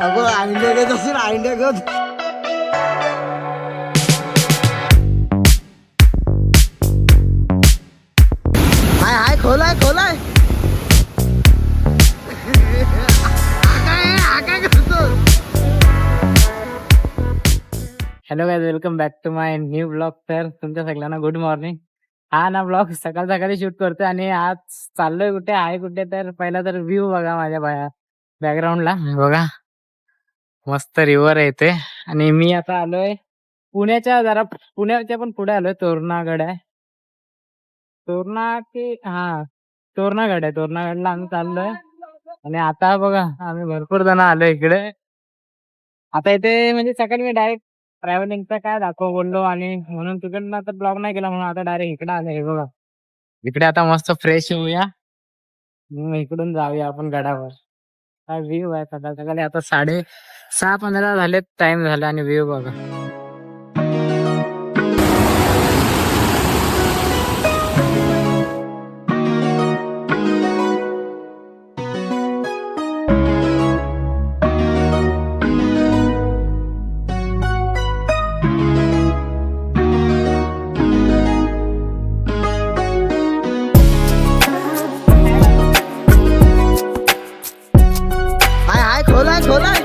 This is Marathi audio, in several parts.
अगो आईंडे घेत असून आईंडे घेत. हाय हाय खोलाय खोलाय. काय करतो. Hello guys, welcome back to my new blog. तर तुमच्या सगळ्यांना गुड मॉर्निंग. हा ना ब्लॉग सकाळ सकाळी शूट करतोय आणि आज चाललोय कुठे आहे कुठे. तर पहिला तर व्ह्यू बघा माझ्या बॅकग्राऊंडला बघा, मस्त रिव्हर आहे इथे. आणि मी आता आलोय पुण्याच्या पण पुढे आलोय. तोरणागड आहे, तोरणागड आहे. तोरणागडला आम्ही चाललोय. आणि आता बघा आम्ही भरपूर जण आलोय इकडे. आता इथे म्हणजे सकाळी मी डायरेक्ट ट्रॅव्हलिंगचा काय दाखव बोललो आणि म्हणून तिकडनं आता ब्लॉग नाही केला, म्हणून आता डायरेक्ट इकडे आलोय. हे बघा इकडे आता मस्त फ्रेश होऊया, मग इकडून जाऊया आपण गडावर. काय व्ह्यू आहे सकाळ सकाळी. आता 6:15 झाले, टाइम झाला आणि व्ह्यू बघा. हाय हाय खोलाय खोलाय.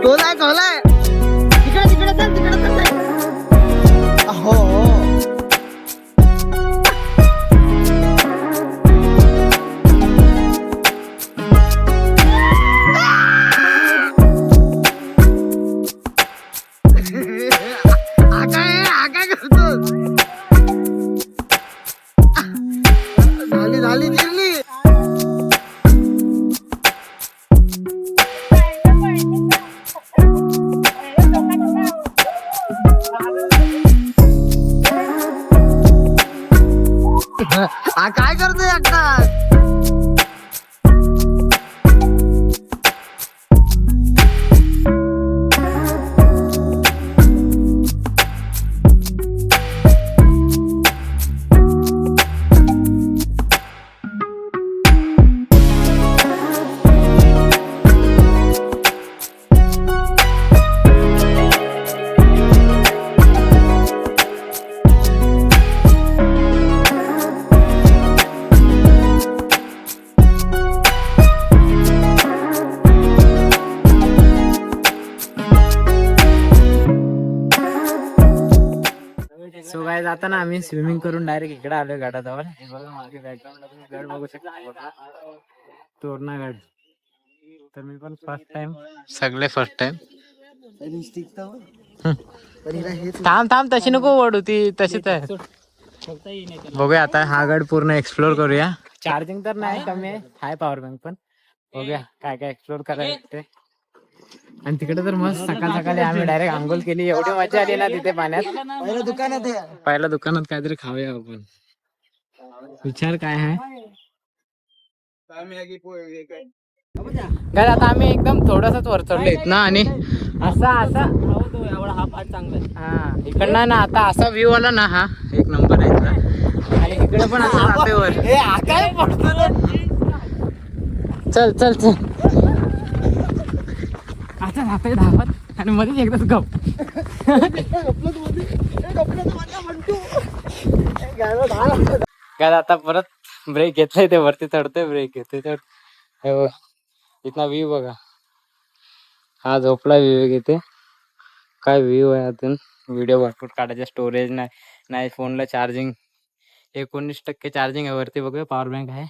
खोलाय खोलाय. तिकडे तिकडे चल तिकडे चल. हो काय करतो. झाली झाली जिरली. काय करतोय एकटा. सो गाइस, आता ना आम्ही स्विमिंग करून डायरेक्ट इकडे आलोय गडाजवळ. हे बघा मागे बॅकग्राऊंडला तुम्ही गड बघू शकता, तोरणागड. तर मी पण फर्स्ट टाइम, सगळे फर्स्ट टाइम. थांब थांब, तशी नको ओढू, ती तशीच आहे. बघूया आता हा गड पूर्ण एक्सप्लोर करूया. चार्जिंग तर नाही, कमी आहे पॉवर बँक, पण बघूया काय काय एक्सप्लोर करायचं ते. आणि तिकडे तर मस्त सकाळ सकाळी आम्ही डायरेक्ट आंघोळ केली. एवढी मजा आली ना तिथे पाण्यात. पहिलं दुकानात आहे. पहिल्या दुकानात काहीतरी खाऊया आपण. विचार काय आहे काय. आता आम्ही एकदम थोडंसंच वर चढलो ना, आणि असा एवढा हा पाठ चांगला आहे. हा इकडनं ना आता असा व्ह्यू आला ना, हा एक नंबर आहे इथला. आणि इकडे पण असं जाते वर. काय पडतो. चल चल चल, आता जाते धावत आणि मध्येच एकदाच गप. काय आता परत ब्रेक घेतलाय, ते वरती चढतोय, ब्रेक घेतोय चढ. इथला व्ह्यू बघा, हा झोपला व्ह्यू घेते. काय व्ह्यू आहे. अजून व्हिडिओ भरपूर काढायचे, स्टोरेज नाही फोनला. चार्जिंग 19% चार्जिंग आहे. वरती बघूया पॉवर बँक आहे.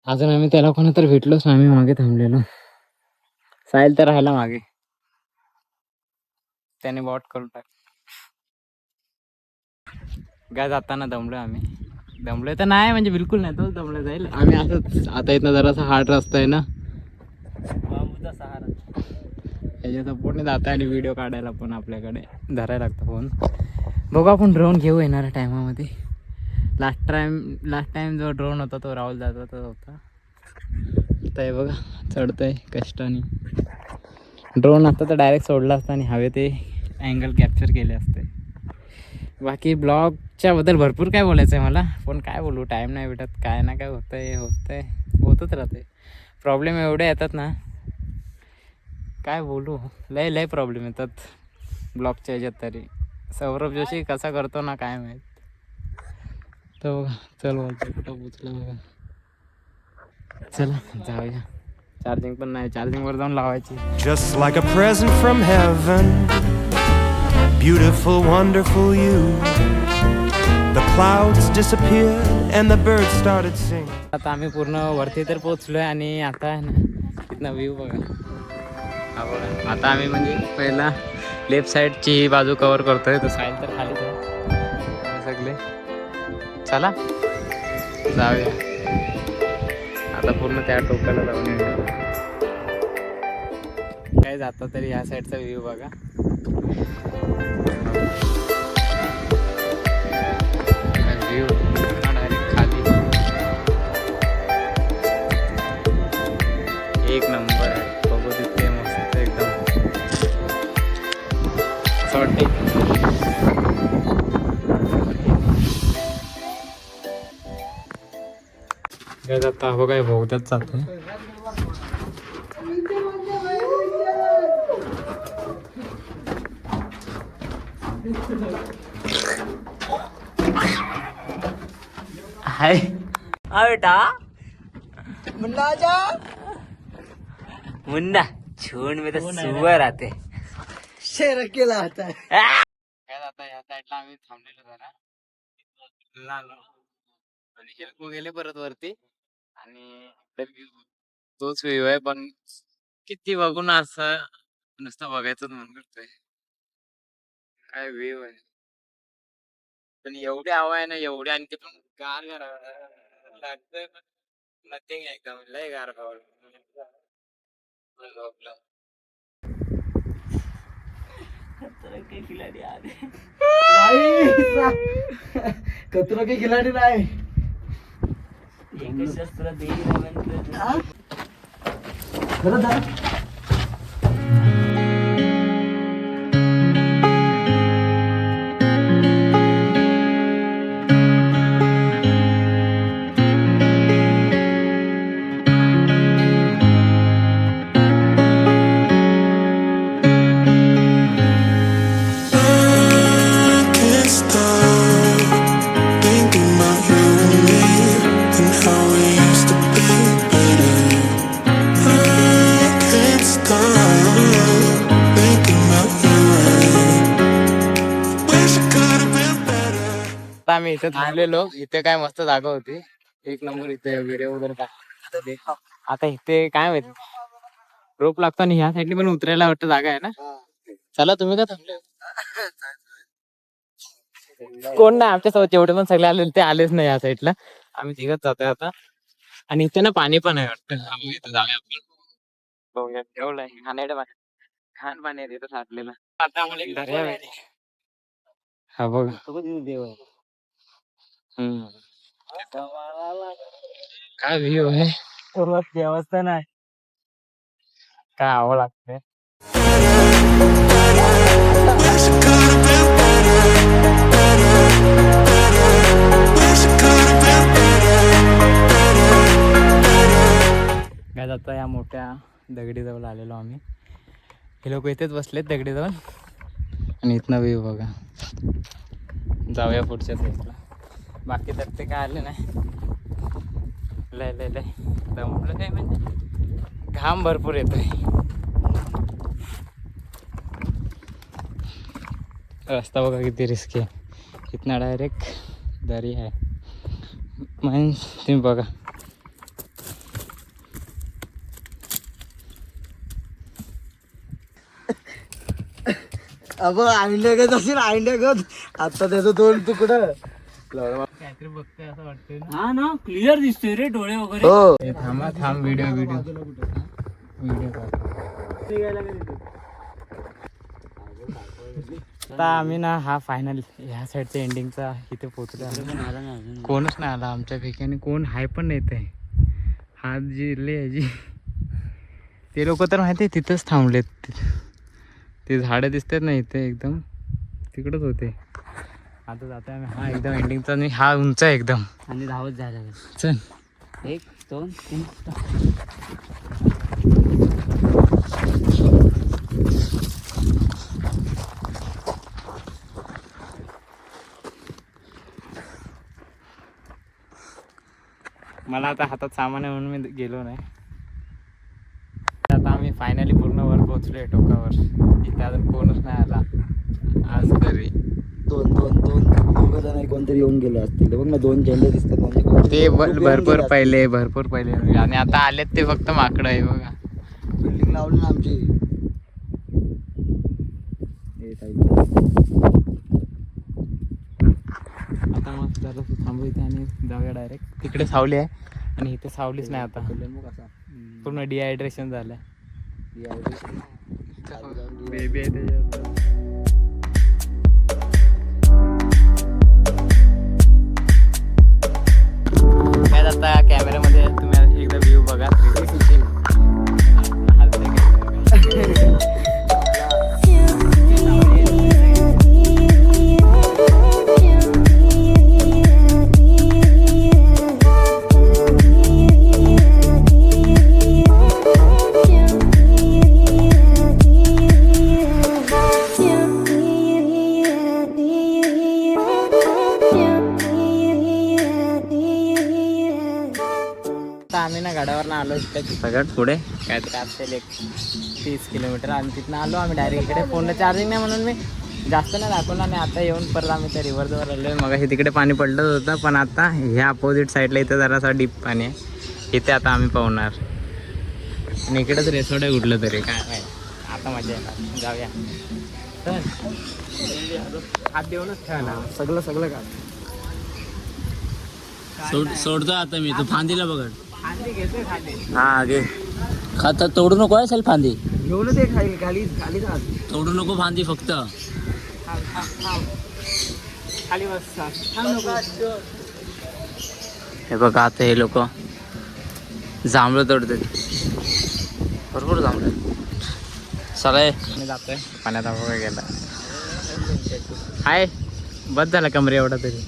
अजून आम्ही त्याला कोणा तर भेटलोच ना, आम्ही मागे थांबलेलो. साहिल तर राहिला मागे, त्याने बॉट करून टाक. काय जाताना दमलोय आम्ही. दमलोय तर नाही म्हणजे बिलकुल नाही, तोच दमलं जाईल. आम्ही असंच आता इथनं जरासा हार्ड रस्ता आहे ना, बांबूचा सहारा, त्याच्या सपोर्टने जात आहे. आणि व्हिडिओ काढायला पण आपल्याकडे धरायला लागतं फोन. बघू आपण ड्रोन घेऊ येणाऱ्या टायमामध्ये. लास्ट टाइम जो ड्रोन होता तो राहुल दादाचा होता. आता हे बघा चढतंय कष्टाने. ड्रोन आता तर डायरेक्ट सोडला असता आणि हवे ते अँगल कॅप्चर केले असते. बाकी ब्लॉगच्या बद्दल भरपूर काय बोलायचं आहे मला, पण काय बोलू, टाईम नाही भेटत. काय ना काय होतंय होतच राहते. प्रॉब्लेम एवढे येतात ना, काय बोलू, लय लय प्रॉब्लेम येतात ब्लॉगच्या ह्याच्यात. तरी सौरभ जोशी कसा करतो ना काय माहीत. तर बघा, चल बोलतो कुठं पोचलं बघा. चला जाऊया. चार्जिंग पण नाही, चार्जिंग वर जाऊन लावायची. Just like a present from heaven, beautiful, wonderful you. The clouds disappeared and the birds started singing. आता आम्ही पूर्ण वरती तर पोहोचलोय आणि आता आहे ना तिथनं व्ह्यू बघा. हा बघा, आता आम्ही म्हणजे पहिला लेफ्ट साईडची ही बाजू कव्हर करतोय. तर साईड तर खालीच आहे सगळे. चला जाऊया आता पूर्ण त्या टोकाला जाऊन येऊया. काय जाता तरी ह्या साईडचा व्ह्यू बघा. व्ह्यू डायरेक्ट खाली एक नंबर आहे. बघू तिथे मस्त एकदम असं वाटते. काय जाता हो काय बहुत्याच जातो. हाय बेटा मुन्ना छोड़ में तो सुअर आते. शेर केला आता. काय जाता ह्या साईडला आम्ही थांबलेलो जरा आणि हे लोक गेले परत वरती आणि तोच व्ह्यू आहे. पण किती बघून असं नुसतं बघायचं मन करतोय. काय व्ह्यू आहे, पण एवढी हवा आहे ना एवढी. आणि ते पण गार गार लागतंय, पण नथिंग एकदम लय गार हवा. कचरा काही खिलाडी नाही. खरं झालं. आता आम्ही इथे थांबलेलो. इथे काय मस्त जागा होती, एक नंबर. इथे व्हिडिओ वगैरे काय. आता इथे काय माहिती रोप लागतो आणि ह्या साईडली पण उतरायला वाटतं जागा आहे ना. चला तुम्ही का थांबले. कोण नाही आमच्यासोबत, जेवढे पण सगळे आले ते आलेच नाही या साईडला. आम्ही तिघच जातोय आता. आणि इथे ना पाणी पण आहे वाटतं. इथे जाऊया आपण. बघूया ठेवलंय खाण्याचं पाणी, घाण पाणी आहे तिथं साठलेलं. आता आम्हाला एक दर्या आहे. हा बघा. काय व्ह्यू आहे. देवस्थान आहे. काय आवड लागते. काय जातं या मोठ्या दगडीजवळ आलेलो आम्ही. हे लोक इथेच बसलेत दगडीजवळ आणि इथनं व्ह्यू बघा. जाऊया पुढच्या साईडला. बाकी तर ते काय आले नाही. लय लय लय दमलं काय म्हणजे घाम भरपूर येतोय. रस्ता बघा किती रिस्की आहे. इथनं डायरेक्ट दरी आहे. मग तुम्ही बघा. अब अंड्यागत असेल अंड्यागत. आता त्याचं दोन तुकडं काहीतरी बघतोय असं वाटतंय ना. हा ना, क्लिअर दिसतोय रे डोळे वगैरे. हो. थांबा थांब व्हिडिओ व्हिडिओ आता आम्ही ना हा फायनल ह्या साईडच्या एंडिंगचा इथे पोहोचलो. कोणच नाही आला आमच्यापैकी आणि कोण हाय पण नाही ते. हा जिरले ह्याची ते लोक तर माहिती आहे तिथंच थांबलेत. ते झाडं दिसतात ना इथे एकदम तिकडच होते. आता जातोय आम्ही हा एकदम एंडिंगचा आणि हा उंच आहे एकदम. आणि धावत जायला चल 1 2 3 मला आता हातात सामान आहे म्हणून मी गेलो नाही. आता आम्ही फायनली पूर्ण वर पोहोचलोय टोकावर. इथे अजून कोणच नाही आला आज तरी. दोघ जण कोणतरी येऊन गेले असतील. बघ ना 2 झेंडे दिसतात म्हणजे ते भरपूर पहिले आणि आता आलेत ते फक्त माकडं आहे बघा. बिल्डिंग लावली ना आमची. आता मग जरा थांबू इथे आणि जाऊया डायरेक्ट. तिकडे सावली आहे आणि इथे सावलीच नाही आता. पूर्ण डिहायड्रेशन झालंय. बेबी आहे त्याच्यात. काय आता कॅमेऱ्यामध्ये तुम्ही एकदा व्ह्यू बघा. आम्ही ना गडावरनं आलो सगळ्यात पुढे काहीतरी असेल 30 किलोमीटर आणि तिथनं आलो आम्ही डायरेक्ट इकडे. फोनला चार्जिंग नाही म्हणून मी जास्त नाही दाखवलं आणि आता येऊन परत आम्ही त्या रिव्हरजवळ आलो. मग हे तिकडे पाणी पडलंच होतं पण आता ह्या अपोजिट साईडला इथं जरासा डीप पाणी आहे. इथे आता आम्ही पाहणार आणि इकडेच रेसॉर्ट आहे कुठलं तरी काय नाही. आता मजा येणार. जाऊया तर हात देऊनच ठेवायला सगळं का सोडतो आता मी. तू फांदीला बघ. खाली घेतोय खाली. हा घे. खाता तोडू नको आहे सेल फांदी. घेऊनच ते खाली जात. तोडू नको फांदी फक्त. थांब. खाली बस. थांब नको. हे बघा आता हे लोक जांभळं तोडतात. भरपूर जांभळं. चला मी जातोय पाण्यात वगैरे गेला. हाय बस झाला कमरे एवढा तरी.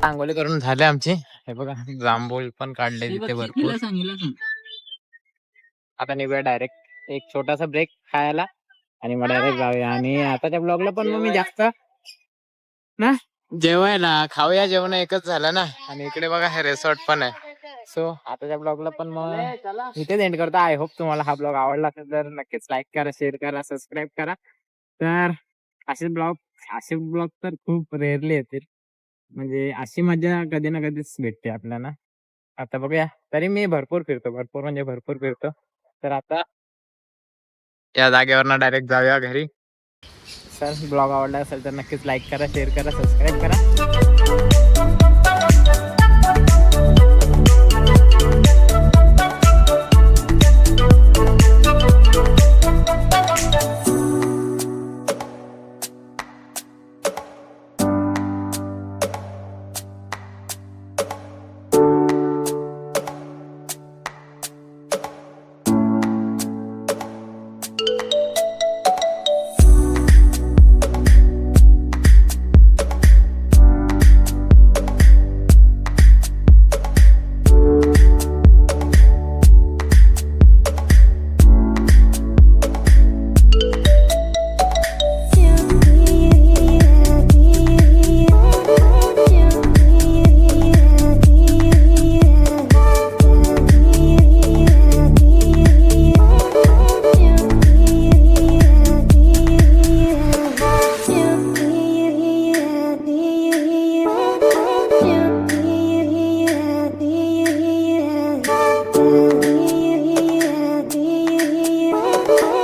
आंघोळी करून झाले आमची. हे बघा जांभूळ पण काढले तिथे भरपूर. आता निघूया डायरेक्ट एक छोटासा ब्रेक खायला आणि मग डायरेक्ट जाऊया. आणि आताच्या ब्लॉगला पण मग मी जास्त ना जेवायला खाऊया जेवण एकच झालं ना. आणि इकडे बघा हे रिसॉर्ट पण आहे. सो आताच्या ब्लॉगला पण मग इथेच एंड करतो. आय होप तुम्हाला हा ब्लॉग आवडला असेल तर नक्कीच लाईक करा, शेअर करा, सबस्क्राईब करा. तर असे ब्लॉग तर खूप रेअरली येतील. म्हणजे अशी मजा कधी ना कधीच भेटते आपल्याला. आता बघूया. तरी मी भरपूर फिरतो. तर आता या जागेवरनं डायरेक्ट जाऊया घरी. सर ब्लॉग आवडला असेल तर नक्कीच लाईक करा, शेअर करा, सबस्क्राईब करा. cool.